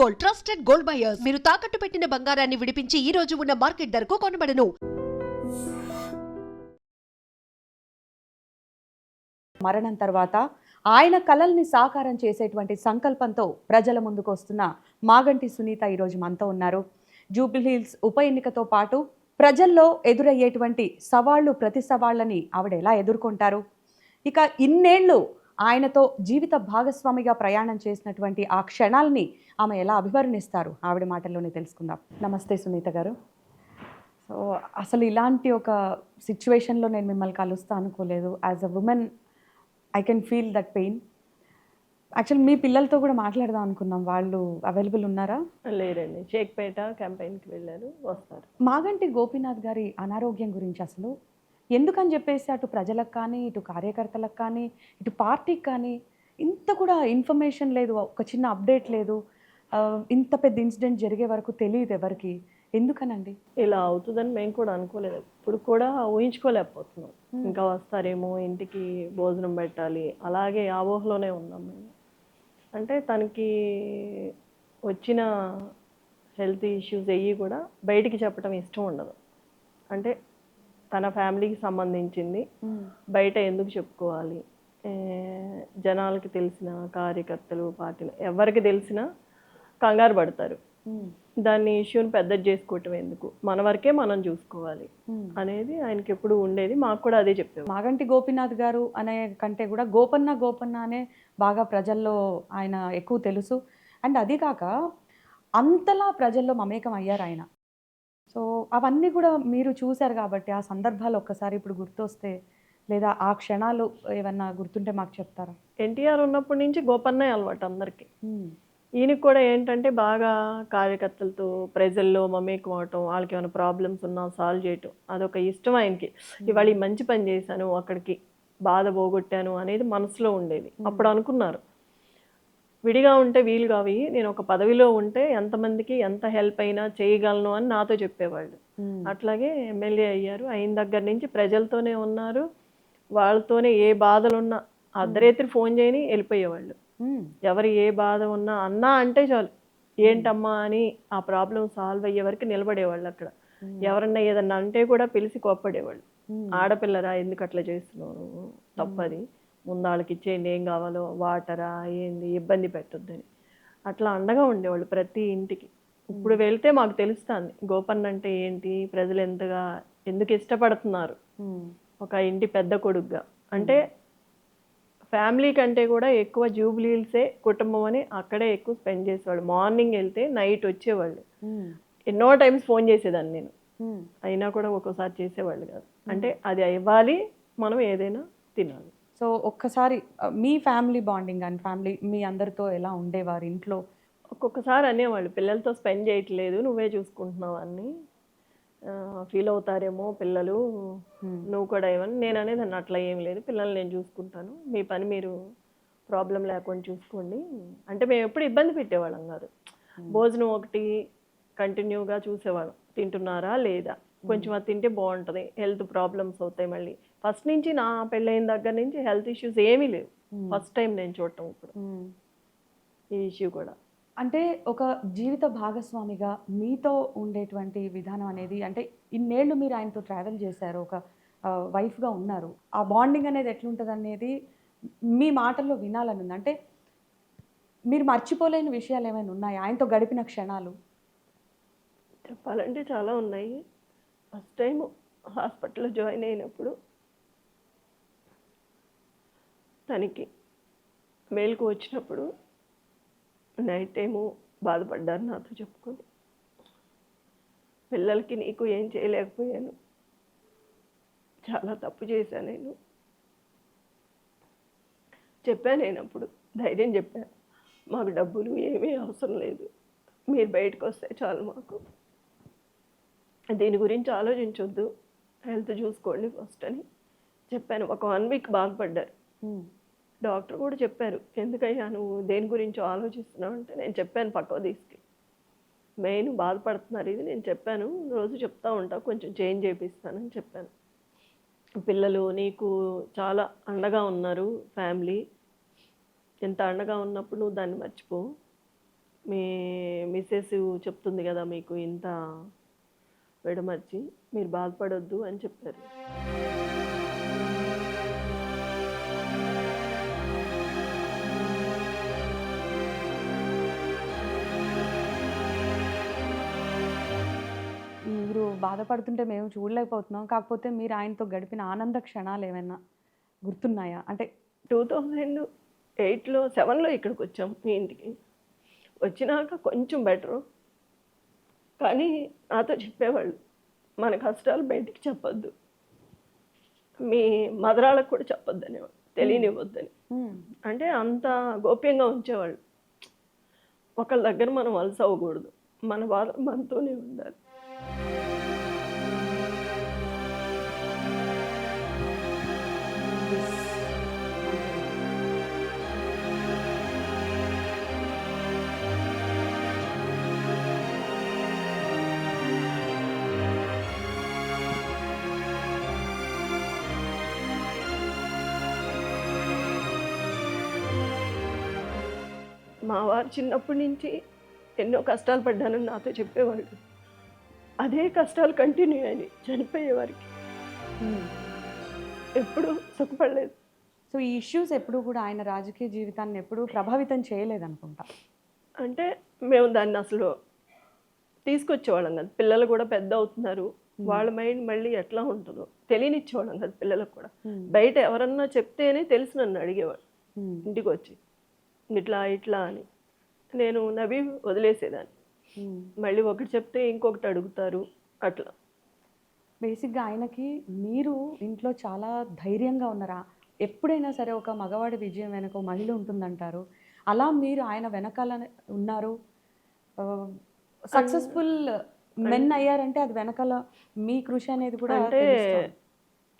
Gold, trusted gold buyers. మీరు తాకట్టు పెట్టిన బంగారాన్ని విడిపించి ఈ రోజు ఉన్న మార్కెట్ ధరకు కొనబడను. మరణం తర్వాత ఆయన కలల్ని సాకారం చేసేటువంటి సంకల్పంతో ప్రజల ముందుకు వస్తున్న మాగంటి సునీత ఈరోజు మనతో ఉన్నారు. జూబ్లీహిల్స్ ఉప ఎన్నికతో పాటు ప్రజల్లో ఎదురయ్యేటువంటి సవాళ్లు, ప్రతి సవాళ్ళని ఆవిడ ఎలా ఎదుర్కొంటారు, ఇక ఇన్నేళ్లు ఆయనతో జీవిత భాగస్వామిగా ప్రయాణం చేసినటువంటి ఆ క్షణాలని ఆమె ఎలా అభివర్ణిస్తారు, ఆవిడ మాటల్లోనే తెలుసుకుందాం. నమస్తే సునీత గారు. సో అసలు ఇలాంటి ఒక సిచ్యువేషన్లో నేను మిమ్మల్ని కలుస్తా అనుకోలేదు. As a woman I can feel that pain. Actually మీ పిల్లలతో కూడా మాట్లాడదాం అనుకున్నాం. వాళ్ళు అవైలబుల్ ఉన్నారా? లేరండి, షేక్పేట క్యాంపెయిన్కి వెళ్ళారు, వస్తారు. మాగంటి గోపీనాథ్ గారి అనారోగ్యం గురించి అసలు ఎందుకని చెప్పేసి అటు ప్రజలకు కానీ, ఇటు కార్యకర్తలకు కానీ, ఇటు పార్టీకి కానీ ఇంత కూడా ఇన్ఫర్మేషన్ లేదు, ఒక చిన్న అప్డేట్ లేదు. ఇంత పెద్ద ఇన్సిడెంట్ జరిగే వరకు తెలియదు ఎవరికి. ఎందుకనండి ఇలా అవుతుందని మేము కూడా అనుకోలేదు, ఇప్పుడు కూడా ఊహించుకోలేకపోతున్నాం. ఇంకా వస్తారేమో, ఇంటికి భోజనం పెట్టాలి, అలాగే ఆ ఊహలోనే ఉన్నాం మేము. అంటే తనకి వచ్చిన హెల్త్ ఇష్యూస్ అయ్యి కూడా బయటికి చెప్పడం ఇష్టం ఉండదు. అంటే తన ఫ్యామిలీకి సంబంధించింది బయట ఎందుకు చెప్పుకోవాలి, జనాలకి తెలిసిన, కార్యకర్తలు, పార్టీలు ఎవరికి తెలిసినా కంగారు పడతారు. దాన్ని ఇష్యూని పెద్దది చేసుకోవటం ఎందుకు, మన వరకే మనం చూసుకోవాలి అనేది ఆయనకి ఎప్పుడు ఉండేది. మాకు కూడా అదే చెప్పేది. మాగంటి గోపీనాథ్ గారు అనే కంటే కూడా గోపన్న అనే బాగా ప్రజల్లో ఆయన ఎక్కువ తెలుసు. అండ్ అది కాక అంతలా ప్రజల్లో మమేకం అయ్యారు ఆయన. సో అవన్నీ కూడా మీరు చూశారు కాబట్టి ఆ సందర్భాలు ఒక్కసారి ఇప్పుడు గుర్తొస్తే, లేదా ఆ క్షణాలు ఏమన్నా గుర్తుంటే మాకు చెప్తారా? ఎన్టీఆర్ ఉన్నప్పటి నుంచి గోపన్నే అలవాటు అందరికీ. ఈయనకి కూడా ఏంటంటే బాగా కార్యకర్తలతో ప్రజల్లో మమేకం అవటం, వాళ్ళకి ఏమైనా ప్రాబ్లమ్స్ ఉన్నా సాల్వ్ చేయటం అదొక ఇష్టం ఆయనకి. ఇవాళ ఈ మంచి పని చేశాను, అక్కడికి బాధ పోగొట్టాను అనేది మనసులో ఉండేది. అప్పుడు అనుకున్నారు విడిగా ఉంటే వీలు కావి, నేను ఒక పదవిలో ఉంటే ఎంతమందికి ఎంత హెల్ప్ అయినా చేయగలను అని నాతో చెప్పేవాళ్ళు. అట్లాగే ఎమ్మెల్యే అయ్యారు. అయిన దగ్గర నుంచి ప్రజలతోనే ఉన్నారు. వాళ్ళతోనే ఏ బాధలున్నా అర్ధరాత్రి ఫోన్ చేయని వెళ్ళిపోయేవాళ్ళు. ఎవరు ఏ బాధ ఉన్నా అన్నా అంటే చాలు, ఏంటమ్మా అని ఆ ప్రాబ్లం సాల్వ్ అయ్యే వరకు నిలబడేవాళ్ళు అక్కడ. ఎవరన్నా ఏదన్నా అంటే కూడా పిలిచి కోప్పడేవాళ్ళు. ఆడపిల్లరా, ఎందుకు అట్లా చేస్తున్నావు, తప్పది, ముందు వాళ్ళకి ఇచ్చేయండి, ఏం కావాలో వాటరా ఏంది, ఇబ్బంది పెట్టొద్దని అట్లా అండగా ఉండేవాళ్ళు ప్రతి ఇంటికి. ఇప్పుడు వెళ్తే మాకు తెలుస్తుంది గోపన్న అంటే ఏంటి, ప్రజలు ఎందుకు ఇష్టపడుతున్నారు ఒక ఇంటి పెద్ద కొడుకుగా. అంటే ఫ్యామిలీ కంటే కూడా ఎక్కువ జూబ్లీహిల్సే కుటుంబం అని అక్కడే ఎక్కువ స్పెండ్ చేసేవాళ్ళు. మార్నింగ్ వెళ్తే నైట్ వచ్చేవాళ్ళు. ఎన్నో టైమ్స్ ఫోన్ చేసేదాన్ని నేను, అయినా కూడా ఒక్కోసారి చేసేవాళ్ళు కాదు. అంటే అది ఇవ్వాలి, మనం ఏదైనా తినాలి. సో ఒక్కసారి మీ ఫ్యామిలీ బాండింగ్ అండ్ ఫ్యామిలీ మీ అందరితో ఎలా ఉండేవారు ఇంట్లో? ఒక్కొక్కసారి అనేవాళ్ళు, పిల్లలతో స్పెండ్ చేయట్లేదు, నువ్వే చూసుకుంటున్నావు అని ఫీల్ అవుతారేమో పిల్లలు, నువ్వు కూడా ఏమని. నేను అనేది అట్లా ఏం లేదు, పిల్లల్ని నేను చూసుకుంటాను, మీ పని మీరు ప్రాబ్లం లేకుండా చూసుకోండి. అంటే మేము ఎప్పుడు ఇబ్బంది పెట్టేవాళ్ళం కాదు. భోజనం ఒకటి కంటిన్యూగా చూసేవాళ్ళం, తింటున్నారా లేదా, కొంచెం అది తింటే బాగుంటుంది, హెల్త్ ప్రాబ్లమ్స్ అవుతాయి. మళ్ళీ ఫస్ట్ నుంచి నా పెళ్ళైన దగ్గర నుంచి హెల్త్ ఇష్యూస్ ఏమీ లేవు. ఫస్ట్ టైం నేను చూడటం ఇప్పుడు ఈ ఇష్యూ కూడా. అంటే ఒక జీవిత భాగస్వామిగా మీతో ఉండేటువంటి విధానం అనేది, అంటే ఇన్నేళ్ళు మీరు ఆయనతో ట్రావెల్ చేశారు, ఒక వైఫ్గా ఉన్నారు, ఆ బాండింగ్ అనేది ఎట్లుంటుంది అనేది మీ మాటల్లో వినాలని ఉంది. అంటే మీరు మర్చిపోలేని విషయాలు ఏమైనా ఉన్నాయా ఆయనతో గడిపిన క్షణాలు? చెప్పాలంటే చాలా ఉన్నాయి. ఫస్ట్ టైం హాస్పిటల్లో జాయిన్ అయినప్పుడు తనకి మేలుకు వచ్చినప్పుడు నైట్ టైము బాధపడ్డారు నాతో చెప్పుకొని. పిల్లలకి నీకు ఏం చేయలేకపోయాను, చాలా తప్పు చేశాను నేను చెప్పాను. నేను అప్పుడు ధైర్యం చెప్పాను, మాకు డబ్బులు ఏమీ అవసరం లేదు, మీరు బయటకు వస్తే చాలు, మాకు దీని గురించి ఆలోచించొద్దు, హెల్త్ చూసుకోండి ఫస్ట్ అని చెప్పాను. ఒక 1 వీక్ బాధపడ్డారు. డాక్టర్ కూడా చెప్పారు, ఎందుకయ్యా నువ్వు దేని గురించి ఆలోచిస్తున్నావు అంటే, నేను చెప్పాను పక్కకు తీసుకు, మెయిన్ బాధపడుతున్నారు ఇది నేను చెప్పాను, రోజు చెప్తా ఉంటా, కొంచెం చేంజ్ చేపిస్తానని చెప్పాను. పిల్లలు నీకు చాలా అండగా ఉన్నారు, ఫ్యామిలీ ఎంత అండగా ఉన్నప్పుడు నువ్వు దాన్ని మర్చిపో, మీ మిస్సెస్ చెప్తుంది కదా మీకు ఇంత విడమర్చి, మీరు బాధపడొద్దు అని చెప్పారు. మీరు బాధపడుతుంటే మేము చూడలేకపోతున్నాం. కాకపోతే మీరు ఆయనతో గడిపిన ఆనంద క్షణాలు ఏమైనా గుర్తున్నాయా? అంటే 2008లో 7లో ఇక్కడికి వచ్చాం మీ ఇంటికి. వచ్చినాక కొంచెం బెటరు. కానీ నాతో చెప్పేవాళ్ళు, మన కష్టాలు బయటికి చెప్పొద్దు, మీ మదరాళ్ళకు కూడా చెప్పొద్దు అనేవాళ్ళు, తెలియనివ్వద్దని. అంటే అంత గోప్యంగా ఉంచేవాళ్ళు. ఒకళ్ళ దగ్గర మనం వలస అవ్వకూడదు, మన బాధ మనతోనే ఉండాలి. మా వారు చిన్నప్పటి నుంచి ఎన్నో కష్టాలు పడ్డానని నాతో చెప్పేవాళ్ళు. అదే కష్టాలు కంటిన్యూ అయ్యాయి చనిపోయే వారికి. ఎప్పుడు సుఖపడలేదు. సో ఈ ఇష్యూస్ ఎప్పుడు కూడా ఆయన రాజకీయ జీవితాన్ని ఎప్పుడూ ప్రభావితం చేయలేదనుకుంటా. అంటే మేము దాన్ని అసలు తీసుకొచ్చేవాళ్ళం కదా. పిల్లలు కూడా పెద్ద అవుతున్నారు, వాళ్ళ మైండ్ మళ్ళీ ఎట్లా ఉంటుందో తెలియనిచ్చేవాళ్ళం కదా పిల్లలకు కూడా. బయట ఎవరన్నా చెప్తేనే తెలిసి నన్ను అడిగేవాడు ఇంటికి వచ్చి, ఇట్లా ఇట్లా అని. నేను నవ్వి వదిలేసేదాన్ని. మళ్ళీ ఒకటి చెప్తే ఇంకొకటి అడుగుతారు అట్లా. బేసిక్గా ఆయనకి మీరు ఇంట్లో చాలా ధైర్యంగా ఉన్నారా? ఎప్పుడైనా సరే ఒక మగవాడి విజయం వెనక ఒక మహిళ ఉంటుందంటారు. అలా మీరు ఆయన వెనకాల ఉన్నారు, సక్సెస్ఫుల్ మెన్ అయ్యారంటే అది వెనకాల మీ కృషి అనేది కూడా అంటే తెలుస్తోంది.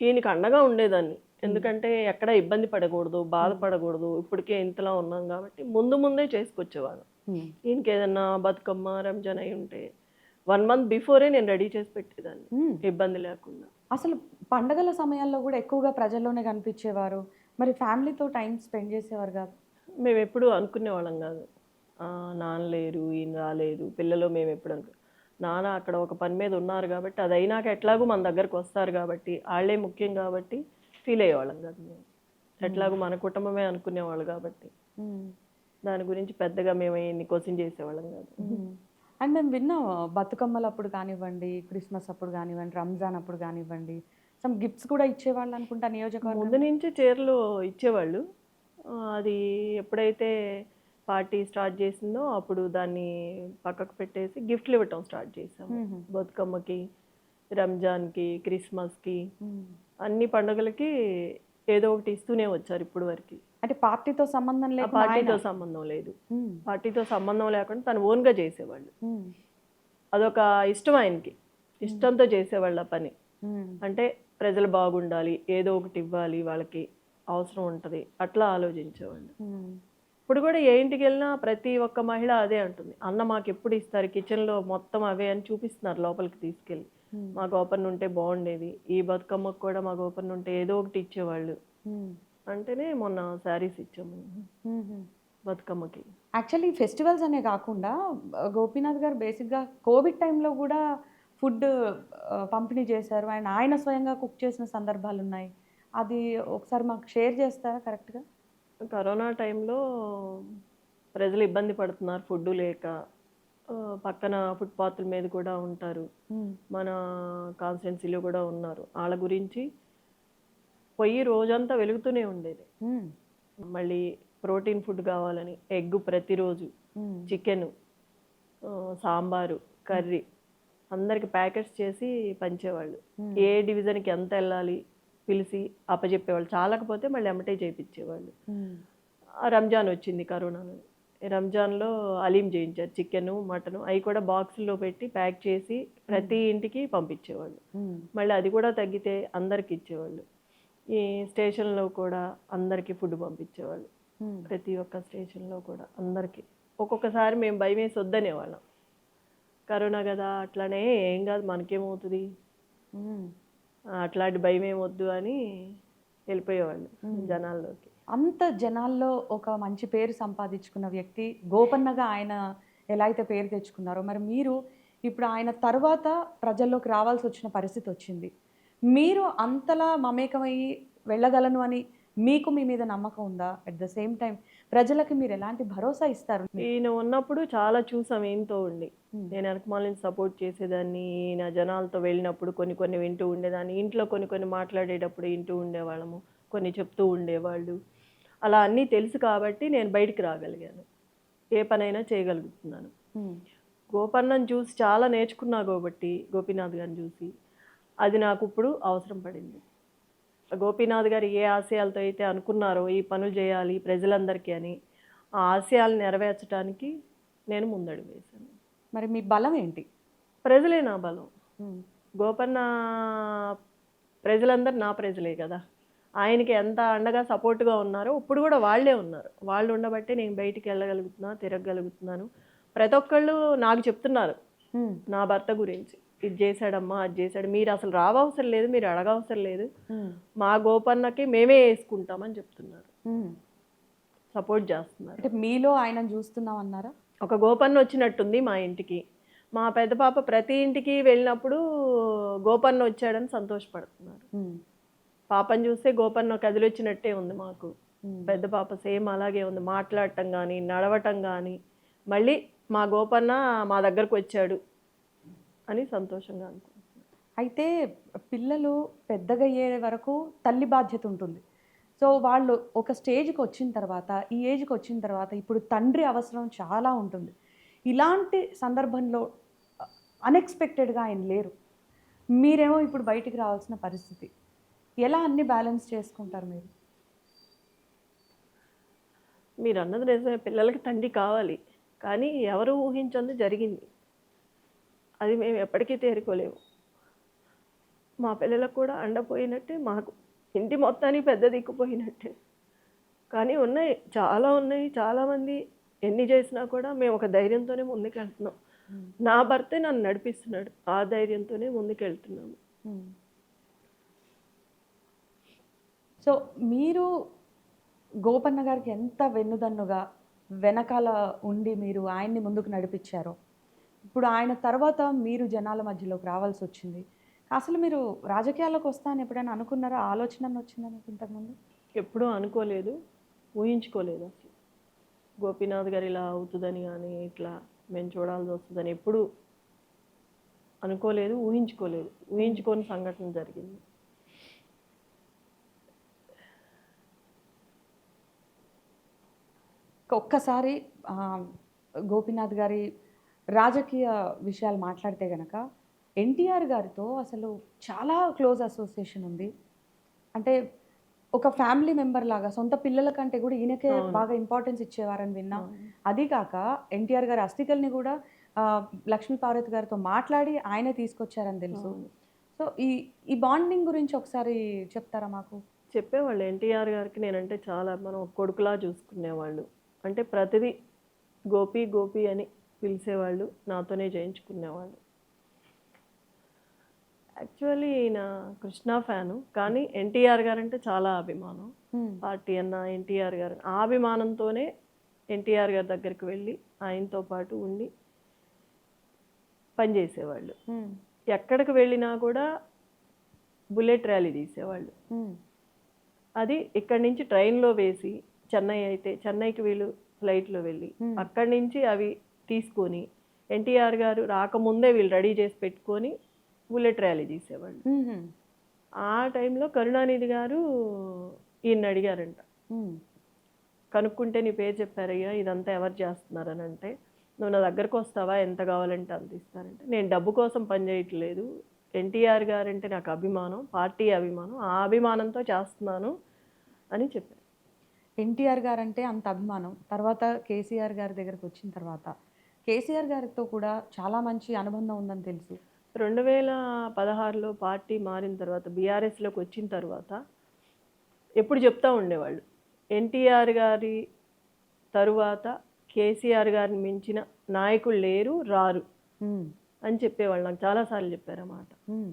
ఈయనకి అండగా ఉండేదాన్ని. ఎందుకంటే ఎక్కడ ఇబ్బంది పడకూడదు, బాధపడకూడదు, ఇప్పటికే ఇంతలా ఉన్నాం కాబట్టి ముందే చేసుకొచ్చేవాడు. ఈయనకి ఏదన్నా బతుకమ్మ రంజాన్ అయి ఉంటే 1 month బిఫోరే నేను రెడీ చేసి పెట్టేదాన్ని, ఇబ్బంది లేకుండా. అసలు పండగల సమయాల్లో కూడా ఎక్కువగా ప్రజల్లోనే కనిపించేవారు. మరి ఫ్యామిలీతో టైం స్పెండ్ చేసేవారు కాదు? మేము ఎప్పుడు అనుకునేవాళ్ళం కాదు, నాన్న లేరు, ఈయన రాలేదు, పిల్లలు మేము ఎప్పుడు నాన్న అక్కడ ఒక పని మీద ఉన్నారు కాబట్టి, అది అయినాక ఎట్లాగూ మన దగ్గరకు వస్తారు కాబట్టి, వాళ్ళే ముఖ్యం కాబట్టి ఫీల్ అయ్యేవాళ్ళం కాదు మేము. ఎట్లాగూ మన కుటుంబమే అనుకునేవాళ్ళు కాబట్టి దాని గురించి పెద్దగా మేము ఇన్ని క్వశ్చన్ చేసేవాళ్ళం కాదు. అండ్ మేము విన్నాం, బతుకమ్మలు అప్పుడు కానివ్వండి, క్రిస్మస్ అప్పుడు కానివ్వండి, రంజాన్ అప్పుడు కానివ్వండి, సమ్ గిఫ్ట్స్ కూడా ఇచ్చేవాళ్ళు అనుకుంటా నియోజకవర్గం. ముందు నుంచి చీరలు ఇచ్చేవాళ్ళు. అది ఎప్పుడైతే పార్టీ స్టార్ట్ చేసిందో అప్పుడు దాన్ని పక్కకు పెట్టేసి గిఫ్ట్లు ఇవ్వటం స్టార్ట్ చేసాము. బతుకమ్మకి, రంజాన్కి, క్రిస్మస్కి, అన్ని పండుగలకి ఏదో ఒకటి ఇస్తూనే వచ్చారు ఇప్పుడు వరకు. అంటే పార్టీతో సంబంధం లేదు, పార్టీతో సంబంధం లేదు. పార్టీతో సంబంధం లేకుండా తను ఓన్గా చేసేవాళ్ళు. అదొక ఇష్టం ఆయనకి, ఇష్టంతో చేసేవాళ్ళు ఆ పని. అంటే ప్రజలు బాగుండాలి, ఏదో ఒకటి ఇవ్వాలి, వాళ్ళకి అవసరం ఉంటుంది, అట్లా ఆలోచించేవాళ్ళు. ఇప్పుడు కూడా ఏ ఇంటికి వెళ్ళినా ప్రతి ఒక్క మహిళ అదే అంటుంది, అన్న మాకు ఎప్పుడు ఇస్తారు, కిచెన్లో మొత్తం అవే అని చూపిస్తున్నారు లోపలికి తీసుకెళ్ళి. మా గోపన్న ఉంటే బాగుండేది, ఈ బతుకమ్మకు కూడా మా గోపన్న ఉంటే ఏదో ఒకటి ఇచ్చేవాళ్ళు అంటేనే మొన్న శారీస్ ఇచ్చాము బతుకమ్మకి. యాక్చువల్లీ ఫెస్టివల్స్ అనే కాకుండా గోపీనాథ్ గారు బేసిక్గా కోవిడ్ టైంలో కూడా ఫుడ్ పంపిణీ చేశారు. ఆయన స్వయంగా కుక్ చేసిన సందర్భాలు ఉన్నాయి. అది ఒకసారి మాకు షేర్ చేస్తారా? కరెక్ట్గా కరోనా టైంలో ప్రజలు ఇబ్బంది పడుతున్నారు ఫుడ్ లేక. పక్కన ఫుట్పాత్ల మీద కూడా ఉంటారు, మన కాన్స్టిట్యున్సీలో కూడా ఉన్నారు. వాళ్ళ గురించి పొయ్యి రోజంతా వెలుగుతూనే ఉండేది. మళ్ళీ ప్రోటీన్ ఫుడ్ కావాలని ఎగ్ ప్రతిరోజు, చికెన్, సాంబారు, కర్రీ అందరికి ప్యాకెట్స్ చేసి పంచేవాళ్ళు. ఏ డివిజన్కి ఎంత వెళ్ళాలి పిలిచి అప్పచెప్పేవాళ్ళు. చాలకపోతే మళ్ళీ ఎమ్మటే చేయించేవాళ్ళు. రంజాన్ వచ్చింది కరోనాలో. రంజాన్లో అలీం చేయించారు, చికెను మటను, అవి కూడా బాక్సుల్లో పెట్టి ప్యాక్ చేసి ప్రతి ఇంటికి పంపించేవాళ్ళు. మళ్ళీ అది కూడా తగ్గితే అందరికి ఇచ్చేవాళ్ళు. ఈ స్టేషన్లో కూడా అందరికీ ఫుడ్ పంపించేవాళ్ళు. ప్రతి ఒక్క స్టేషన్లో కూడా అందరికీ. ఒక్కొక్కసారి మేము భయం వేసి వద్దనేవాళ్ళం, కరోనా కదా అట్లానే ఏం కాదు మనకేమవుతుంది, అట్లాంటి భయం ఏమొద్దు అని వెళ్ళిపోయేవాళ్ళు జనాల్లోకి. అంత జనాల్లో ఒక మంచి పేరు సంపాదించుకున్న వ్యక్తి గోపన్నగా ఆయన ఎలా అయితే పేరు తెచ్చుకున్నారో, మరి మీరు ఇప్పుడు ఆయన తర్వాత ప్రజల్లోకి రావాల్సి వచ్చిన పరిస్థితి వచ్చింది. మీరు అంతలా మమేకమయ్యి వెళ్ళగలను అని మీకు మీ మీద నమ్మకం ఉందా? అట్ ద సేమ్ టైమ్ ప్రజలకి మీరు ఎలాంటి భరోసా ఇస్తారు? ఈయన ఉన్నప్పుడు చాలా చూసాం ఈయనతో ఉండి. హ్మ్. నేను వెనకమాల నుంచి సపోర్ట్ చేసేదాన్ని. ఈయన జనాలతో వెళ్ళినప్పుడు కొన్ని కొన్ని వింటూ ఉండేదాన్ని. ఇంట్లో కొన్ని కొన్ని మాట్లాడేటప్పుడు వింటూ ఉండేవాళ్ళము. కొన్ని చెప్తూ ఉండేవాళ్ళు. అలా అన్నీ తెలుసు కాబట్టి నేను బయటికి రాగలిగాను. ఏ పనైనా చేయగలుగుతున్నాను. హ్మ్. గోపన్నను చూసి చాలా నేర్చుకున్నా కాబట్టి, గోపీనాథ్ గారిని చూసి, అది నాకు ఇప్పుడు అవసరం పడింది. గోపీనాథ్ గారు ఏ ఆశయాలతో అయితే అనుకున్నారో ఈ పనులు చేయాలి ప్రజలందరికీ అని, ఆ ఆశయాలు నెరవేర్చడానికి నేను ముందడుగు వేశాను. మరి మీ బలం ఏంటి? ప్రజలే నా బలం. హ్మ్. గోపన్న ప్రజలందరూ నా ప్రజలే కదా. ఆయనకి ఎంత అండగా సపోర్ట్గా ఉన్నారో ఇప్పుడు కూడా వాళ్ళే ఉన్నారు. వాళ్ళు ఉండబట్టే నేను బయటికి వెళ్ళగలుగుతున్నా, తిరగగలుగుతున్నాను. ప్రతి ఒక్కళ్ళు నాకు చెప్తున్నారు హ్మ్. నా భర్త గురించి. ఇది చేశాడమ్మా, అది చేశాడు. మీరు అసలు రావవసరం లేదు, మీరు అడగవసరం లేదు. హ్మ్. మా గోపన్నకి మేమే వేసుకుంటామని చెప్తున్నారు. హ్మ్. సపోర్ట్ చేస్తున్నారు. అంటే మీలో ఆయనను చూస్తున్నాం అన్నారా? ఒక గోపన్న వచ్చినట్టుంది మా ఇంటికి. మా పెద్ద పాప ప్రతి ఇంటికి వెళ్ళినప్పుడు గోపన్న వచ్చాడని సంతోషపడుతున్నారు. హ్మ్. పాపని చూస్తే గోపన్న కదిలొచ్చినట్టే ఉంది మాకు. హ్మ్. పెద్ద పాప సేమ్ అలాగే ఉంది. మాట్లాడటం కానీ, నడవటం కానీ, మళ్ళీ మా గోపన్న మా దగ్గరకు వచ్చాడు అని సంతోషంగా అనుకుంటున్నాను. అయితే పిల్లలు పెద్దగా అయ్యే వరకు తల్లి బాధ్యత ఉంటుంది. సో, వాళ్ళు ఒక స్టేజ్‌కి వచ్చిన తర్వాత, ఈ ఏజ్‌కి వచ్చిన తర్వాత ఇప్పుడు తండ్రి అవసరం చాలా ఉంటుంది. ఇలాంటి సందర్భంలో అన్‌ఎక్స్‌పెక్టెడ్‌గా ఆయన లేరు. మీరేమో ఇప్పుడు బయటికి రావాల్సిన పరిస్థితి. ఎలా అన్నీ బ్యాలెన్స్ చేసుకుంటారు మీరు? మీరన్నది నిజమే. పిల్లలకి తండ్రి కావాలి. కానీ ఎవరు ఊహించంది జరిగింది. అది మేము ఎప్పటికీ తేరుకోలేము. మా పిల్లలకు కూడా అండపోయినట్టే మాకు. ఇంటి మొత్తానికి పెద్ద దిక్కుపోయినట్టే. కానీ ఉన్నాయి. చాలా ఉన్నాయి. చాలామంది ఎన్ని చేసినా కూడా మేము ఒక ధైర్యంతోనే ముందుకెళ్తున్నాం. హ్మ్. నా భర్తే నన్ను నడిపిస్తున్నాడు. ఆ ధైర్యంతోనే ముందుకెళ్తున్నాము. హ్మ్. సో, మీరు గోపన్న గారికి ఎంత వెన్నుదన్నుగా వెనకాల ఉండి మీరు ఆయన్ని ముందుకు నడిపిచ్చారో, ఇప్పుడు ఆయన తర్వాత మీరు జనాల మధ్యలోకి రావాల్సొచ్చింది. అసలు మీరు రాజకీయాల్లోకి వస్తా అని ఎప్పుడైనా అనుకున్నారా? ఆలోచన వచ్చిందా మీకు ఇంతకుముందు? ఎప్పుడూ అనుకోలేదు. ఊహించుకోలేదు అసలు. గోపీనాథ్ గారు ఇలా అవుతుందని కానీ, ఇట్లా మేము చూడాల్సి వస్తుందని ఎప్పుడూ అనుకోలేదు. ఊహించుకోలేదు. ఊహించుకోని సంఘటన జరిగింది. ఒక్కసారి గోపీనాథ్ గారి రాజకీయ విషయాలు మాట్లాడితే గనక, ఎన్టీఆర్ గారితో అసలు చాలా క్లోజ్ అసోసియేషన్ ఉంది. అంటే ఒక ఫ్యామిలీ మెంబర్ లాగా సొంత పిల్లల కంటే కూడా ఈయనకే అవును. బాగా ఇంపార్టెన్స్ ఇచ్చేవారని విన్నా. అవును. అది కాక ఎన్టీఆర్ గారి అస్థికల్ని కూడా లక్ష్మీ పార్వతి గారితో మాట్లాడి ఆయనే తీసుకొచ్చారని తెలుసు. అవును. సో, ఈ ఈ బాండింగ్ గురించి ఒకసారి చెప్తారా మాకు? చెప్పేవాళ్ళు ఎన్టీఆర్ గారికి నేనంటే చాలా మనం ఒక కొడుకులా చూసుకునేవాళ్ళు. అంటే ప్రతిదీ గోపి, గోపి అని పిలిచేవాళ్ళు. నాతోనే చేయించుకునేవాళ్ళు. యాక్చువల్లీ ఈయన కృష్ణ ఫ్యాను. కానీ ఎన్టీఆర్ గారంటే చాలా అభిమానం. హ్మ్. పార్టీ అన్న ఎన్టీఆర్ గారు. ఆ అభిమానంతోనే ఎన్టీఆర్ గారి దగ్గరికి వెళ్ళి ఆయనతో పాటు ఉండి పనిచేసేవాళ్ళు. హ్మ్. ఎక్కడికి వెళ్ళినా కూడా బుల్లెట్ ర్యాలీ తీసేవాళ్ళు. హ్మ్. అది ఇక్కడి నుంచి ట్రైన్లో వేసి చెన్నై అయితే చెన్నైకి వీళ్ళు ఫ్లైట్లో వెళ్ళి అక్కడి నుంచి అవి తీసుకొని ఎన్టీఆర్ గారు రాకముందే వీళ్ళు రెడీ చేసి పెట్టుకొని బుల్లెట్ ర్యాలీ తీసేవాళ్ళు. హుహు. ఆ టైంలో కరుణానిధి గారు ఈయన్ని అడిగారంట. హ్మ్. కనుక్కుంటే నీ పేరు చెప్పారయ్యా, ఇదంతా ఎవరు చేస్తున్నారని అంటే, నువ్వు నా దగ్గరకు వస్తావా, ఎంత కావాలంటే అంత ఇస్తానంటే, నేను డబ్బు కోసం పని చేయట్లేదు, ఎన్టీఆర్ గారంటే నాకు అభిమానం, పార్టీ అభిమానం, ఆ అభిమానంతో చేస్తున్నాను అని చెప్పారు. ఎన్టీఆర్ గారంటే అంత అభిమానం. తర్వాత కేసీఆర్ గారి దగ్గరికి వచ్చిన తర్వాత, కేసీఆర్ గారితో కూడా చాలా మంచి అనుబంధం ఉందని తెలుసు. 2016లో పార్టీ మారిన తర్వాత బీఆర్ఎస్లోకి వచ్చిన తర్వాత ఎప్పుడు చెప్తా ఉండేవాళ్ళు, ఎన్టీఆర్ గారి తరువాత కేసీఆర్ గారిని మించిన నాయకులు లేరు, రారు హ్మ్. అని చెప్పేవాళ్ళు. నాకు చాలాసార్లు చెప్పారన్నమాట. హ్మ్.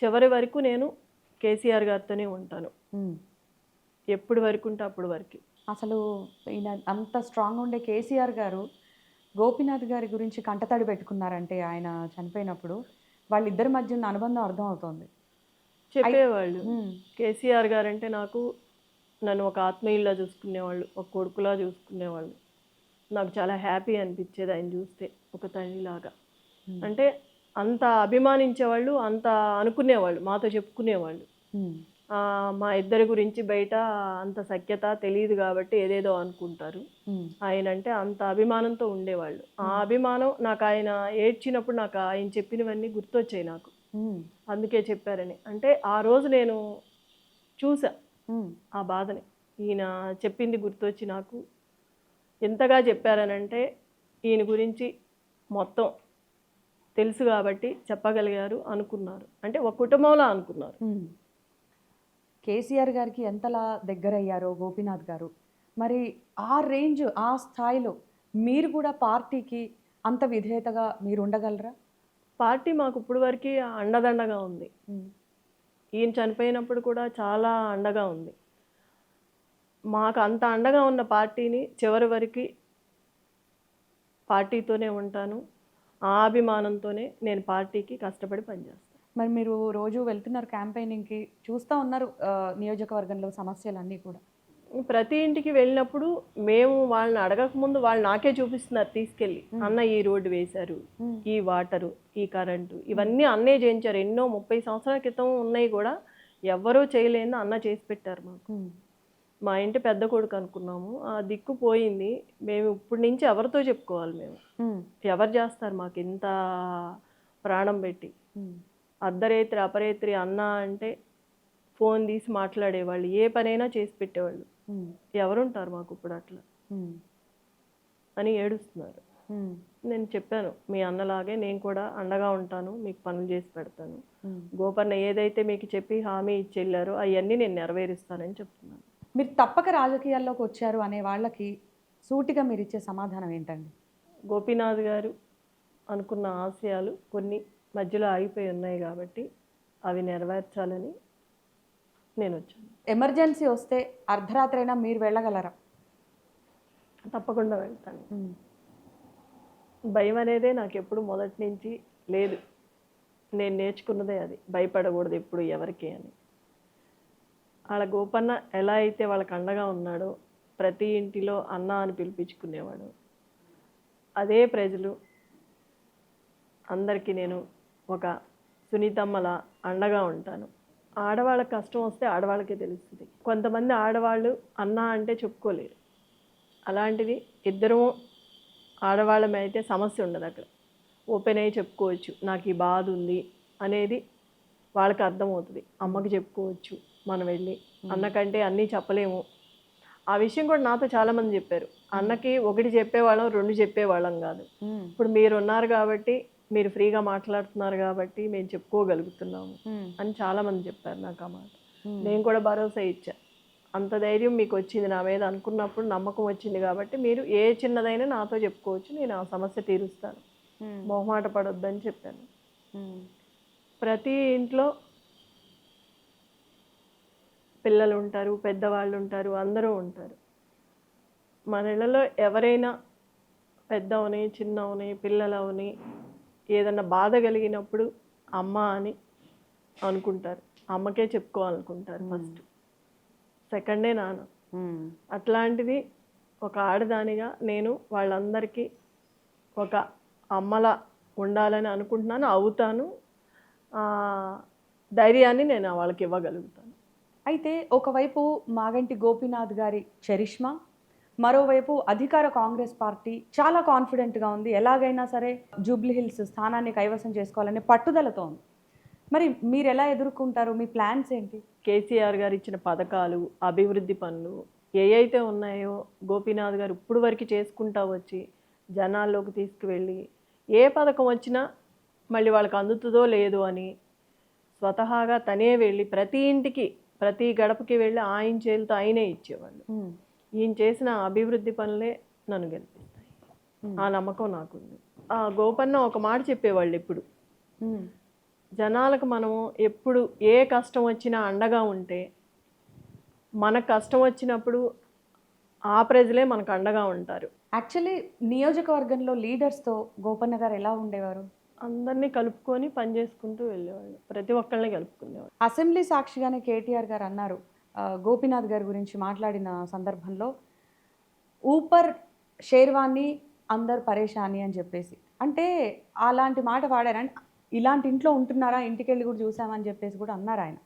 చివరి వరకు నేను కేసీఆర్ గారితోనే ఉంటాను. హ్మ్. ఎప్పుడు వరకు ఉంటే అప్పుడు వరకు. అసలు ఈయన అంత స్ట్రాంగ్‌గా ఉండే కేసీఆర్ గారు గోపీనాథ్ గారి గురించి కంటతడి పెట్టుకున్నారంటే ఆయన చనిపోయినప్పుడు వాళ్ళిద్దరి మధ్య ఉన్న అనుబంధం అర్థం అవుతోంది. చెప్పేవాళ్ళు. ఉమ్, కేసీఆర్ గారంటే నాకు నన్ను ఒక ఆత్మీయుల్లా చూసుకునేవాళ్ళు, ఒక కొడుకులా చూసుకునేవాళ్ళు. నాకు చాలా హ్యాపీ అనిపించేది ఆయన చూస్తే, ఒక తండ్రిలాగా. అంటే అంత అభిమానించేవాళ్ళు, అంత అనుకునేవాళ్ళు, మాతో చెప్పుకునేవాళ్ళు. ఉమ్, మా ఇద్దరి గురించి బయట అంత సఖ్యత తెలియదు కాబట్టి ఏదేదో అనుకుంటారు. ఉమ్, ఆయన అంటే అంత అభిమానంతో ఉండేవాళ్ళు. ఆ అభిమానం నాకు ఆయన ఏడ్చినప్పుడు నాకు ఆయన చెప్పినవన్నీ గుర్తొచ్చాయి నాకు. ఉమ్, అందుకే చెప్పారని. అంటే ఆ రోజు నేను చూసా ఉమ్, ఆ బాధని. ఈయన చెప్పింది గుర్తొచ్చి నాకు ఎంతగా చెప్పారనంటే ఈయన గురించి మొత్తం తెలుసు కాబట్టి చెప్పగలిగారు అనుకున్నారు. అంటే ఒక కుటుంబంలో అనుకున్నారు. ఉమ్. కేసీఆర్ గారికి ఎంతలా దగ్గరయ్యారో గోపీనాథ్ గారు, మరి ఆ రేంజ్ ఆ స్థాయిలో మీరు కూడా పార్టీకి అంత విధేయతగా మీరు ఉండగలరా? పార్టీ మాకు ఇప్పుడు వరకు అండదండగా ఉంది. ఉమ్, ఈయన చనిపోయినప్పుడు కూడా చాలా అండగా ఉంది. మాకు అంత అండగా ఉన్న పార్టీని చివరి వరకు పార్టీతోనే ఉంటాను. ఆ అభిమానంతోనే నేను పార్టీకి కష్టపడి పనిచేస్తాను. మరి మీరు రోజు వెళ్తున్నారు క్యాంపెయినింగ్కి, చూస్తూ ఉన్నారు నియోజకవర్గంలో సమస్యలన్నీ కూడా. ప్రతి ఇంటికి వెళ్ళినప్పుడు మేము వాళ్ళని అడగకముందు వాళ్ళు నాకే చూపిస్తున్నారు తీసుకెళ్ళి. అన్న ఈ రోడ్డు వేశారు, ఈ వాటరు, ఈ కరెంటు, ఇవన్నీ అన్నే చేయించారు. ఎన్నో 30 సంవత్సరాల క్రితం ఉన్నాయి కూడా ఎవ్వరూ చేయలేని అన్న చేసి పెట్టారు మాకు. ఉమ్, మా ఇంటి పెద్ద కొడుకు అనుకున్నాము, ఆ దిక్కు పోయింది. మేము ఇప్పటి నుంచి ఎవరితో చెప్పుకోవాలి? మేము ఉమ్, ఎవరు చేస్తారు మాకు ఇంత ప్రాణం పెట్టి? ఉమ్, అర్ధరేత్రి అపరేత్రి అన్న అంటే ఫోన్ తీసి మాట్లాడేవాళ్ళు, ఏ పనైనా చేసి పెట్టేవాళ్ళు. ఉమ్, ఎవరుంటారు మాకు ఇప్పుడు అట్లా ఉమ్, అని ఏడుస్తున్నారు. ఉమ్, నేను చెప్పాను, మీ అన్నలాగే నేను కూడా అండగా ఉంటాను, మీకు పనులు చేసి పెడతాను. ఉమ్. గోపన్న ఏదైతే మీకు చెప్పి హామీ ఇచ్చి వెళ్ళారో అవన్నీ నేను నెరవేరుస్తానని చెప్తున్నాను. మీరు తప్పక రాజకీయాల్లోకి వచ్చారు అనే వాళ్ళకి సూటిగా మీరు ఇచ్చే సమాధానం ఏంటండి? గోపీనాథ్ గారు అనుకున్న ఆశయాలు కొన్ని మధ్యలో ఆగిపోయి ఉన్నాయి కాబట్టి అవి నెరవేర్చాలని నేను వచ్చాను. ఎమర్జెన్సీ వస్తే అర్ధరాత్రి అయినా మీరు వెళ్ళగలరా? తప్పకుండా వెళ్తాను. ఉమ్, భయం అనేదే నాకు ఎప్పుడు మొదటి నుంచి లేదు. నేను నేర్చుకున్నదే అది, భయపడకూడదు ఎప్పుడు ఎవరికి అని. వాళ్ళ గోపన్న ఎలా అయితే వాళ్ళకి అండగా ఉన్నాడో, ప్రతి ఇంటిలో అన్న అని పిలిపించుకునేవాడు, అదే ప్రజలు అందరికీ నేను ఒక సునీతమ్మలా అండగా ఉంటాను. ఆడవాళ్ళకి కష్టం వస్తే ఆడవాళ్ళకే తెలుస్తుంది. కొంతమంది ఆడవాళ్ళు అన్న అంటే చెప్పుకోలేరు. అలాంటిది ఇద్దరు ఆడవాళ్ళమే అయితే సమస్య ఉండదు. అక్కడ ఓపెన్ అయ్యి చెప్పుకోవచ్చు, నాకు ఈ బాధ ఉంది అనేది వాళ్ళకి అర్థమవుతుంది. అమ్మకి చెప్పుకోవచ్చు మనం వెళ్ళి. అన్నకంటే అన్నీ చెప్పలేము. ఆ విషయం కూడా నాతో చాలామంది చెప్పారు. అన్నకి ఒకటి చెప్పేవాళ్ళం, 2 చెప్పేవాళ్ళం కాదు. ఉమ్, ఇప్పుడు మీరు ఉన్నారు కాబట్టి, మీరు ఫ్రీగా మాట్లాడుతున్నారు కాబట్టి మేము చెప్పుకోగలుగుతున్నాము ఉమ్, అని చాలామంది చెప్పారు నాకు ఆ మాట. నేను కూడా భరోసా ఇచ్చా. అంత ధైర్యం మీకు వచ్చింది నా మీద అనుకున్నప్పుడు, నమ్మకం వచ్చింది కాబట్టి మీరు ఏ చిన్నదైనా నాతో చెప్పుకోవచ్చు, నేను ఆ సమస్య తీరుస్తాను, ఉమ్, మొహమాట పడొద్దని చెప్పాను. ఉమ్, ప్రతి ఇంట్లో పిల్లలు ఉంటారు, పెద్దవాళ్ళు ఉంటారు, అందరూ ఉంటారు. మన ఇళ్ళలో ఎవరైనా పెద్దవని, చిన్నవని, పిల్లలవని ఏదన్నా బాధ కలిగినప్పుడు అమ్మ అని అనుకుంటారు. అమ్మకే చెప్పుకోవాలనుకుంటారు ఫస్ట్, సెకండే నాన్న. ఉమ్, అట్లాంటిది ఒక ఆడదానిగా నేను వాళ్ళందరికీ ఒక అమ్మలా ఉండాలని అనుకుంటున్నాను, అవుతాను. ధైర్యాన్ని నేను వాళ్ళకి ఇవ్వగలుగుతాను. అయితే ఒకవైపు మాగంటి గోపీనాథ్ గారి చరిష్మా, మరోవైపు అధికార కాంగ్రెస్ పార్టీ చాలా కాన్ఫిడెంట్గా ఉంది, ఎలాగైనా సరే జూబ్లీ హిల్స్ స్థానాన్ని కైవసం చేసుకోవాలనే పట్టుదలతో ఉంది. మరి మీరు ఎలా ఎదుర్కొంటారు? మీ ప్లాన్స్ ఏంటి? కేసీఆర్ గారు ఇచ్చిన పథకాలు, అభివృద్ధి పనులు ఏవైతే ఉన్నాయో గోపీనాథ్ గారు ఇప్పుడు వరకు చేసుకుంటా వచ్చి జనాల్లోకి తీసుకువెళ్ళి, ఏ పథకం వచ్చినా మళ్ళీ వాళ్ళకి అందుతుందో లేదో అని స్వతహాగా తనే వెళ్ళి ప్రతి ఇంటికి, ప్రతి గడపకి వెళ్ళి ఆయన చేతులతో ఆయనే ఇచ్చేవాళ్ళు. ఈయన చేసిన అభివృద్ధి పనులే నన్ను గెలిపిస్తాయి. ఆ నమ్మకం నాకుంది. ఆ గోపన్న ఒక మాట చెప్పేవాళ్ళు ఎప్పుడు, జనాలకు మనము ఎప్పుడు ఏ కష్టం వచ్చినా అండగా ఉంటే, మనకు కష్టం వచ్చినప్పుడు ఆ ప్రజలే మనకు అండగా ఉంటారు. యాక్చువల్లీ నియోజకవర్గంలో లీడర్స్తో గోపన్న గారు ఎలా ఉండేవారు? అందరినీ కలుపుకొని పని చేసుకుంటూ వెళ్ళేవాళ్ళు, ప్రతి ఒక్కళ్ళని కలుపుకునేవాళ్ళు. అసెంబ్లీ సాక్షిగానే కేటీఆర్ గారు అన్నారు, గోపీనాథ్ గారి గురించి మాట్లాడిన సందర్భంలో, ఊపర్ షేర్వాణి అందరు పరేషాని అని చెప్పేసి. అంటే అలాంటి మాట వాడారని, ఇలాంటి ఇంట్లో ఉంటున్నారా, ఇంటికెళ్ళి కూడా చూసామని చెప్పేసి కూడా అన్నారు ఆయన.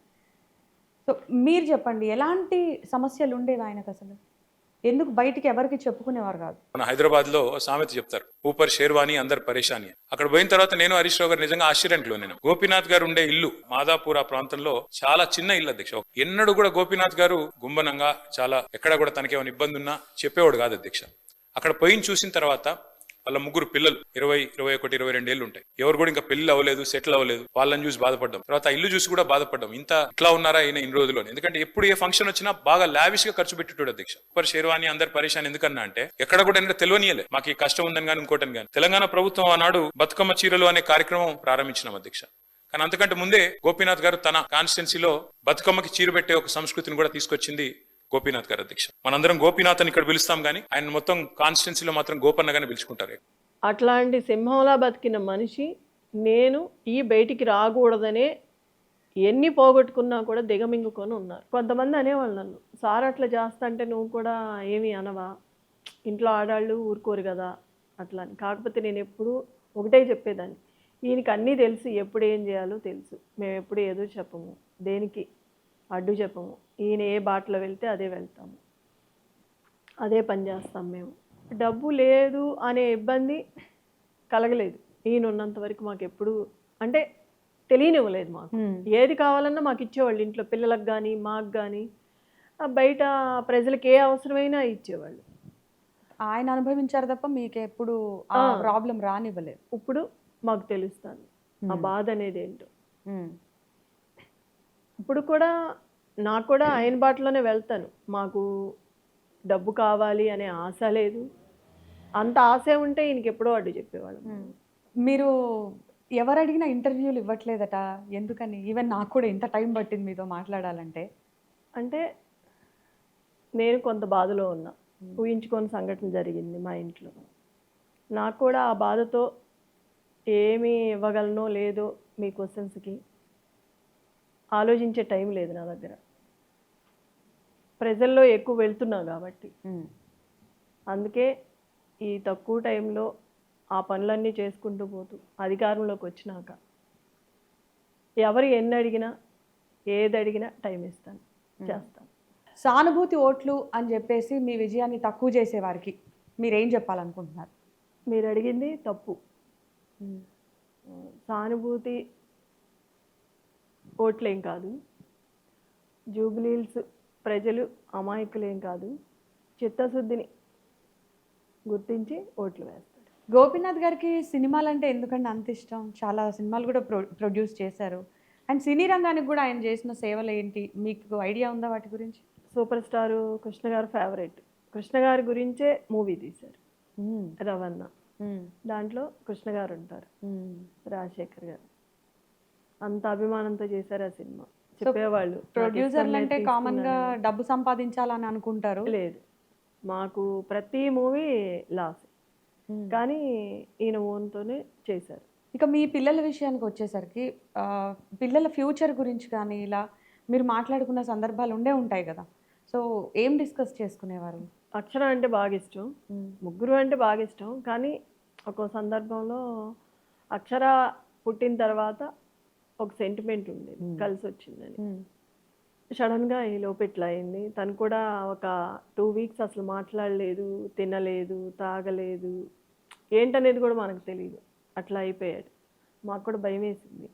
సో మీరు చెప్పండి, ఎలాంటి సమస్యలు ఉండేవి ఆయనకు అసలు? ఎందుకు బయటికి ఎవరికి చెప్పుకునేవారు కాదు? మన హైదరాబాద్ లో సామెత చెప్తారు, ఊపర్ షేర్వాణి అందరు పరేషాని. అక్కడ పోయిన తర్వాత నేను హరీష్ రావు గారు నిజంగా ఆశ్చర్యంలో నేను. గోపీనాథ్ గారు ఉండే ఇల్లు మాదాపూర్ ఆ ప్రాంతంలో చాలా చిన్న ఇల్లు అధ్యక్ష. ఎన్నడూ కూడా గోపీనాథ్ గారు గుంబనంగా చాలా ఎక్కడ కూడా తనకేమైనా ఇబ్బంది ఉన్నా చెప్పేవాడు కాదు అధ్యక్ష. అక్కడ పోయిన చూసిన తర్వాత వాళ్ళ ముగ్గురు పిల్లలు 20, 21, 22 ఏళ్ళు ఉంటాయి. ఎవరు కూడా ఇంకా పెళ్లి అవ్వలేదు, సెటిల్ అవ్వలేదు. వాళ్ళని చూసి బాధపడ్డాం. తర్వాత ఆ ఇల్లు చూసి కూడా బాధపడ్డాం, ఇంత ఇట్లా ఉన్నారా ఈయన ఇన్ని రోజుల్లో. ఎందుకంటే ఎప్పుడు ఏ ఫంక్షన్ వచ్చినా బాగా లావిష్ గా ఖర్చు పెట్టేటోడు అధ్యక్ష. ఊపర్ షేర్వాణి అందరు పరేషాన్ ఎందుకన్నా అంటే, ఎక్కడ కూడా ఏంటంటే తెలియనియలే మాకు ఈ కష్టం ఉందని కానీ ఇంకోటని కానీ. తెలంగాణ ప్రభుత్వం ఆనాడు బతుకమ్మ చీరలు అనే కార్యక్రమం ప్రారంభించినాం అధ్యక్ష. కానీ అంతకంటే ముందే గోపీనాథ్ గారు తన కాన్స్టిట్యున్సీలో బతుకమ్మకి చీర పెట్టే ఒక సంస్కృతిని కూడా తీసుకొచ్చింది గోపీనాథ్ గారు అధ్యక్ష. మనందరం గోపీనాథ్ అని ఇక్కడ పిలుస్తాం కానీ ఆయన మొత్తం కాన్స్టిట్యున్సీలో మాత్రం గోపన్నగానే పిలుచుకుంటారు. అట్లాంటి సింహంలా బతికిన మనిషి నేను ఈ బయటికి రాకూడదనే ఎన్ని పోగొట్టుకున్నా కూడా దిగమింగుకొని ఉన్నారు. కొంతమంది అనేవాళ్ళు నన్ను, సార్ అట్లా చేస్తా అంటే నువ్వు కూడా ఏమీ అనవా, ఇంట్లో ఆడాళ్ళు ఊరుకోరు కదా అట్లా అని. కాకపోతే నేను ఎప్పుడు ఒకటే చెప్పేదాన్ని, ఈయనకి అన్నీ తెలుసు, ఎప్పుడు ఏం చేయాలో తెలుసు. మేము ఎప్పుడు ఏదో చెప్పము, దేనికి అడ్డు చెప్పము. ఈయన ఏ బాటలో వెళ్తే అదే వెళ్తాము, అదే పని చేస్తాం మేము. డబ్బు లేదు అనే ఇబ్బంది కలగలేదు ఈయన ఉన్నంత వరకు. మాకు ఎప్పుడు అంటే తెలియనివ్వలేదు. మాకు ఏది కావాలన్నా మాకు ఇచ్చేవాళ్ళు, ఇంట్లో పిల్లలకు కానీ మాకు కానీ, బయట ప్రజలకు ఏ అవసరమైనా ఇచ్చేవాళ్ళు. ఆయన అనుభవించారు తప్ప మీకు ఎప్పుడు ప్రాబ్లం రానివ్వలేదు. ఇప్పుడు మాకు తెలుస్తుంది ఆ బాధ అనేది ఏంటో. ఇప్పుడు కూడా నాకు కూడా ఆయన బాటలోనే వెళ్తాను. మాకు డబ్బు కావాలి అనే ఆశ లేదు. అంత ఆశ ఉంటే ఈయనకి ఎప్పుడో అడ్డు చెప్పేవాళ్ళం. మీరు ఎవరు అడిగినా ఇంటర్వ్యూలు ఇవ్వట్లేదట, ఎందుకని? ఈవెన్ నాకు కూడా ఇంత టైం పట్టింది మీతో మాట్లాడాలంటే. అంటే నేను కొంత బాధలో ఉన్నా, ఊహించుకోని సంఘటన జరిగింది మా ఇంట్లో. నాకు కూడా ఆ బాధతో ఏమీ ఇవ్వగలనో లేదో మీ క్వశ్చన్స్కి ఆలోచించే టైం లేదు నా దగ్గర. ప్రజల్లో ఎక్కువ వెళ్తున్నా కాబట్టి అందుకే ఈ తక్కువ టైంలో ఆ పనులన్నీ చేసుకుంటూ పోతూ అధికారంలోకి వచ్చినాక ఎవరు ఎన్ని అడిగినా ఏది అడిగినా టైం ఇస్తాను, చేస్తాను. సానుభూతి ఓట్లు అని చెప్పేసి మీ విజయాన్ని తక్కువ చేసేవారికి మీరేం చెప్పాలనుకుంటున్నారు? మీరు అడిగింది తప్పు. సానుభూతి ఓట్లేం కాదు, జూబ్లీహిల్స్ ప్రజలు అమాయకులేం కాదు, చిత్తశుద్ధిని గుర్తించి ఓట్లు వేస్తారు. గోపీనాథ్ గారికి సినిమాలు అంటే ఎందుకంటే అంత ఇష్టం? చాలా సినిమాలు కూడా ప్రొడ్యూస్ చేశారు. అండ్ సినీ రంగానికి కూడా ఆయన చేసిన సేవలు ఏంటి, మీకు ఐడియా ఉందా వాటి గురించి? సూపర్ స్టారు కృష్ణ గారు ఫేవరెట్. కృష్ణ గారి గురించే మూవీ తీశారు రవణ. దాంట్లో కృష్ణ గారు ఉంటారు, రాజశేఖర్ గారు. అంత అభిమానంతో చేశారు ఆ సినిమా. చెప్పేవాళ్ళు ప్రొడ్యూసర్లు అంటే కామన్ గా డబ్బు సంపాదించాలని అనుకుంటారు. లేదు, మాకు ప్రతి మూవీ లాస్, కానీ ఈయన ఓన్తోనే చేశారు. ఇక మీ పిల్లల విషయానికి వచ్చేసరికి పిల్లల ఫ్యూచర్ గురించి కానీ ఇలా మీరు మాట్లాడుకున్న సందర్భాలు ఉండే ఉంటాయి కదా. సో ఏం డిస్కస్ చేసుకునేవారు? అక్షర అంటే బాగా ఇష్టం, ముగ్గురు అంటే బాగా ఇష్టం. కానీ ఒక సందర్భంలో అక్షర పుట్టిన తర్వాత ఒక సెంటిమెంట్ ఉండేది, కలిసి వచ్చిందని. సడన్గా ఈ లోపు ఇట్లా అయింది. తను కూడా ఒక 2 వీక్స్ అసలు మాట్లాడలేదు, తినలేదు, తాగలేదు, ఏంటనేది కూడా మనకు తెలియదు. అట్లా అయిపోయాడు. మాకు కూడా భయం వేసింది.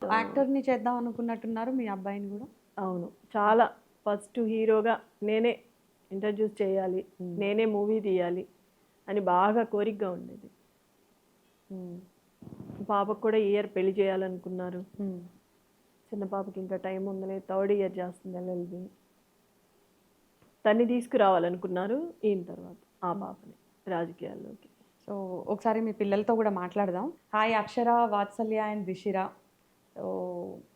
యాక్టర్ని చేద్దాం అనుకున్నట్టున్నారు మీ అబ్బాయిని కూడా? అవును, చాలా. ఫస్ట్ హీరోగా నేనే ఇంట్రడ్యూస్ చేయాలి, నేనే మూవీ తీయాలి అని బాగా కోరికగా ఉండేది. పాపకు కూడా ఈ ఇయర్ పెళ్లి చేయాలనుకున్నారు. చిన్న పాపకి ఇంకా టైం ఉందని 3rd ఇయర్ చేస్తుంది LLB. తన్ని తీసుకురావాలనుకున్నారు ఈయన తర్వాత ఆ పాపని రాజకీయాల్లోకి. సో ఒకసారి మీ పిల్లలతో కూడా మాట్లాడదాం. Hi Akshara, Vatsalya and Dishira. So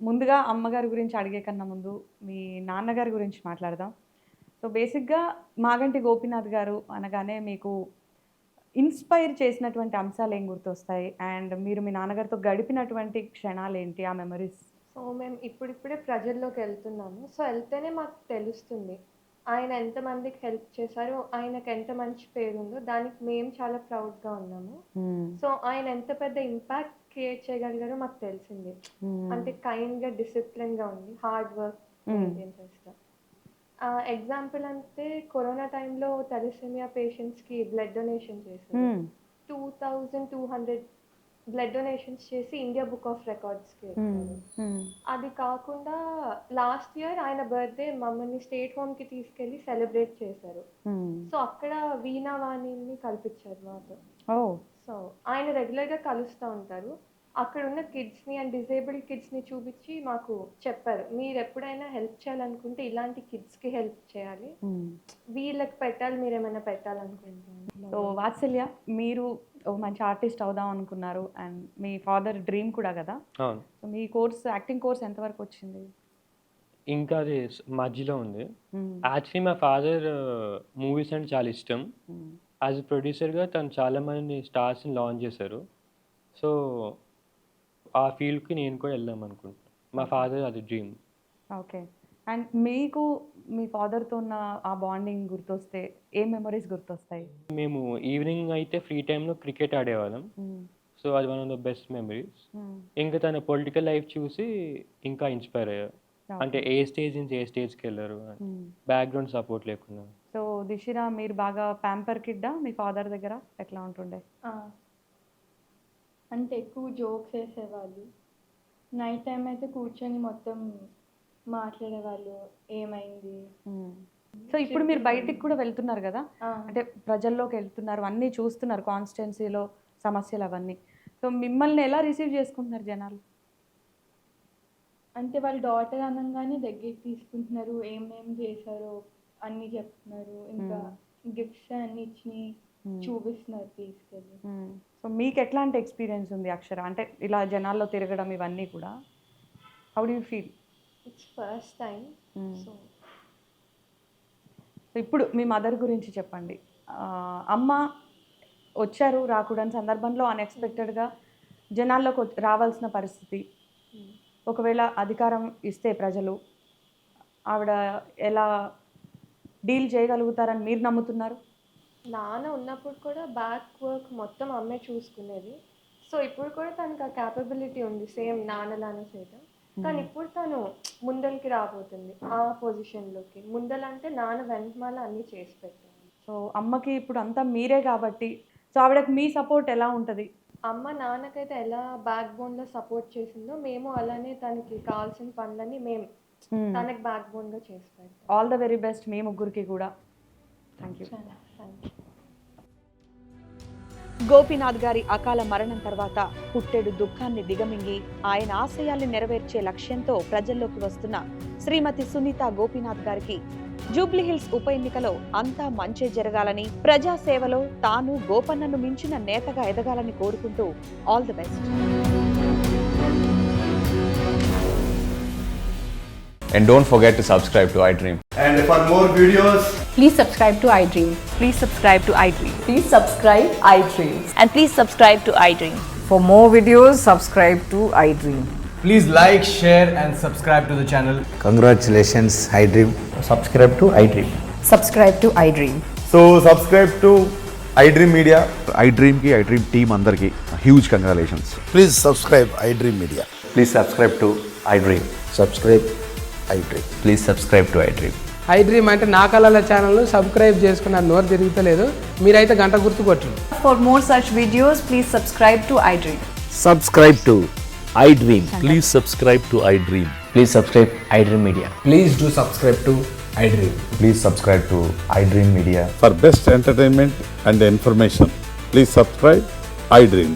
ముందుగా అమ్మగారి గురించి అడిగే కన్నా ముందు మీ నాన్నగారి గురించి మాట్లాడదాం. సో సో బేసిక్గా మాగంటి గోపీనాథ్ గారు అనగానే మీకు ఇన్స్పైర్ చేసినటువంటి అంశాలు ఏం గుర్తొస్తాయి, అండ్ మీరు మీ నాన్నగారితో గడిపినటువంటి క్షణాలు ఏంటి, ఆ మెమరీస్? సో మేము ఇప్పుడిప్పుడే ప్రజల్లోకి వెళ్తున్నాము. సో వెళ్తేనే మాకు తెలుస్తుంది ఆయన ఎంతమందికి హెల్ప్ చేశారో, ఆయనకు ఎంత మంచి పేరు ఉందో, దానికి మేము చాలా ప్రౌడ్గా ఉన్నాము. సో ఆయన ఎంత పెద్ద ఇంపాక్ట్ క్రియేట్ చేయగలిగారో మాకు తెలిసింది. అంటే కైండ్గా, డిసిప్లిన్గా ఉంది, హార్డ్ వర్క్ మెయింటైన్ చేస్తా. ఎగ్జాంపుల్ అంటే కరోనా టైంలో థాలసీమియా పేషెంట్స్కి బ్లడ్ డొనేషన్ చేశారు. 2200 బ్లడ్ డొనేషన్స్ చేసి ఇండియా బుక్ ఆఫ్ రికార్డ్స్కి వచ్చారు. అది కాకుండా లాస్ట్ ఇయర్ ఆయన బర్త్డే మమ్మల్ని స్టేట్ హోమ్కి తీసుకెళ్ళి సెలబ్రేట్ చేశారు. సో అక్కడ వీణావాణిని కల్పించారు మాతో. సో ఆయన రెగ్యులర్గా కలుస్తూ ఉంటారు. అక్కడ ఉన్న కిడ్స్ని అండ్ డిజేబుల్డ్ కిడ్స్ని చూపించి మాకు చెప్పారు, మీరు ఎప్పుడైనా హెల్ప్ చేయాలనుకుంటే ఇలాంటి కిడ్స్కి హెల్ప్ చేయాలి, వీళ్ళకి పెట్టాలి, మీరు ఏమైనా పెట్టాలనుకుంటున్నారు. సో వాత్సల్య, మీరు ఒక మంచి ఆర్టిస్ట్ అవుదాం అనుకున్నారు, అండ్ మీ ఫాదర్ డ్రీమ్ కూడా కదా. అవును. సో మీ కోర్స్, యాక్టింగ్ కోర్స్ ఎంతవరకు వచ్చింది? ఇంకా అది మధ్యలో ఉంది. యాక్చువల్లీ మా ఫాదర్ మూవీస్ అంటే చాలా ఇష్టం. యాజ్ ఎ ప్రొడ్యూసర్గా తను చాలామంది స్టార్స్ని లాంచ్ చేశారు. సో ఆ ఫీల్డ్కి నేను కూడా వెళ్దాం అనుకుంటున్నాను. మా ఫాదర్ అది డ్రీమ్. ఓకే. అండ్ మీకు మీ ఫాదర్తో ఉన్న ఆ బాండింగ్ గుర్తొస్తే ఏ మెమరీస్ గుర్తొస్తాయి? మేము ఈవినింగ్ అయితే ఫ్రీ టైంలో క్రికెట్ ఆడేవాళ్ళం. సో అది one of the best memories. ఇంకా తన పొలిటికల్ లైఫ్ చూసి ఇంకా ఇన్స్పైర్ అయ్యారు. అంటే ఏ స్టేజ్ నుంచి ఏ స్టేజ్కి వెళ్ళారు, బ్యాక్గ్రౌండ్ సపోర్ట్ లేకుండా. సో దిశిరా, మీరు బాగా ప్యాంపర్ కిడ్డా మీ ఫాదర్ దగ్గర? ఎట్లా ఉంటుండే? అంటే ఎక్కువ జోక్స్ వేసేవాళ్ళు. నైట్ టైం అయితే కూర్చొని మొత్తం మాట్లాడేవాళ్ళు, ఏమైంది. సో ఇప్పుడు మీరు బయటికి కూడా వెళ్తున్నారు కదా, అంటే ప్రజల్లోకి వెళ్తున్నారు, అన్నీ చూస్తున్నారు, కాన్స్టిట్యున్సీలో సమస్యలు అవన్నీ. సో మిమ్మల్ని ఎలా రిసీవ్ చేసుకుంటున్నారు జనాలు? అంటే వాళ్ళ డాటర్ అనగానే దగ్గరికి తీసుకుంటున్నారు, ఏమేం చేశారో అన్నీ చెప్తున్నారు, ఇంకా గిఫ్ట్స్ అన్ని ఇచ్చి చూపిస్తున్నారు తీసుకెళ్ళి. సో మీకు ఎట్లాంటి ఎక్స్పీరియన్స్ ఉంది అక్షర, అంటే ఇలా జనాల్లో తిరగడం ఇవన్నీ కూడా? How do you feel? It's first time. So ఇప్పుడు మీ మదర్ గురించి చెప్పండి. అమ్మ వచ్చారు, రాకూడని సందర్భంలో అన్ఎక్స్పెక్టెడ్గా జనాల్లోకి రావాల్సిన పరిస్థితి, ఒకవేళ అధికారం ఇస్తే ప్రజలు ఆవిడ ఎలా డీల్ చేయగలుగుతారని మీరు నమ్ముతున్నారు? నాన్న ఉన్నప్పుడు కూడా బ్యాక్ వర్క్ మొత్తం అమ్మే చూసుకునేది. సో ఇప్పుడు కూడా తనకు ఆ క్యాపబిలిటీ ఉంది, సేమ్ నాన్నలానే చేయడం. కానీ ఇప్పుడు తను ముందరికి రాబోతుంది ఆ పొజిషన్లోకి. ముందలంటే నాన్న వెంటమాల అన్నీ చేసి పెట్టాను. సో అమ్మకి ఇప్పుడు అంతా మీరే కాబట్టి, సో ఆవిడకి మీ సపోర్ట్ ఎలా ఉంటుంది? అమ్మ నాన్నకైతే ఎలా బ్యాక్ బోన్లో సపోర్ట్ చేసిందో, మేము అలానే తనకి కావాల్సిన పనులని మేము తనకి బ్యాక్ బోన్గా చేసి పెట్టాం. ఆల్ ద వెరీ బెస్ట్ మీ ముగ్గురికి కూడా. Thank you. గోపీనాథ్ గారి అకాల మరణం తర్వాత పుట్టెడు దుఃఖాన్ని దిగమింగి ఆయన ఆశయాల్ని నెరవేర్చే లక్ష్యంతో ప్రజల్లోకి వస్తున్న శ్రీమతి సునీత గోపీనాథ్ గారికి జూబ్లీహిల్స్ ఉప ఎన్నికలో అంతా మంచే జరగాలని, ప్రజాసేవలో తాను గోపన్నను మించిన నేతగా ఎదగాలని కోరుకుంటూ all the best. And don't forget to subscribe to iDream. And for more videos, please subscribe to iDream. Please subscribe to iDream. Please subscribe iDream. And please subscribe to iDream. For more videos, subscribe to iDream. please like, share and subscribe to the channel. Congratulations, iDream. Subscribe to iDream. Subscribe to iDream. So subscribe to iDream Media. iDream ki iDream team andar ki huge congratulations. Please subscribe iDream Media. Please subscribe to iDream. Subscribe iDream. Please subscribe to iDream. iDream అంటే నా కళల channel subscribe చేసుకున్న నోరు తిరుగుతలేదు, మీరైతే గంట గుర్తు కొట్టండి. For more such videos, please subscribe to iDream. Subscribe to iDream. Please subscribe to iDream. Please subscribe iDream Media. Please do subscribe to iDream. Please subscribe to iDream Media. For best entertainment and information, please subscribe iDream.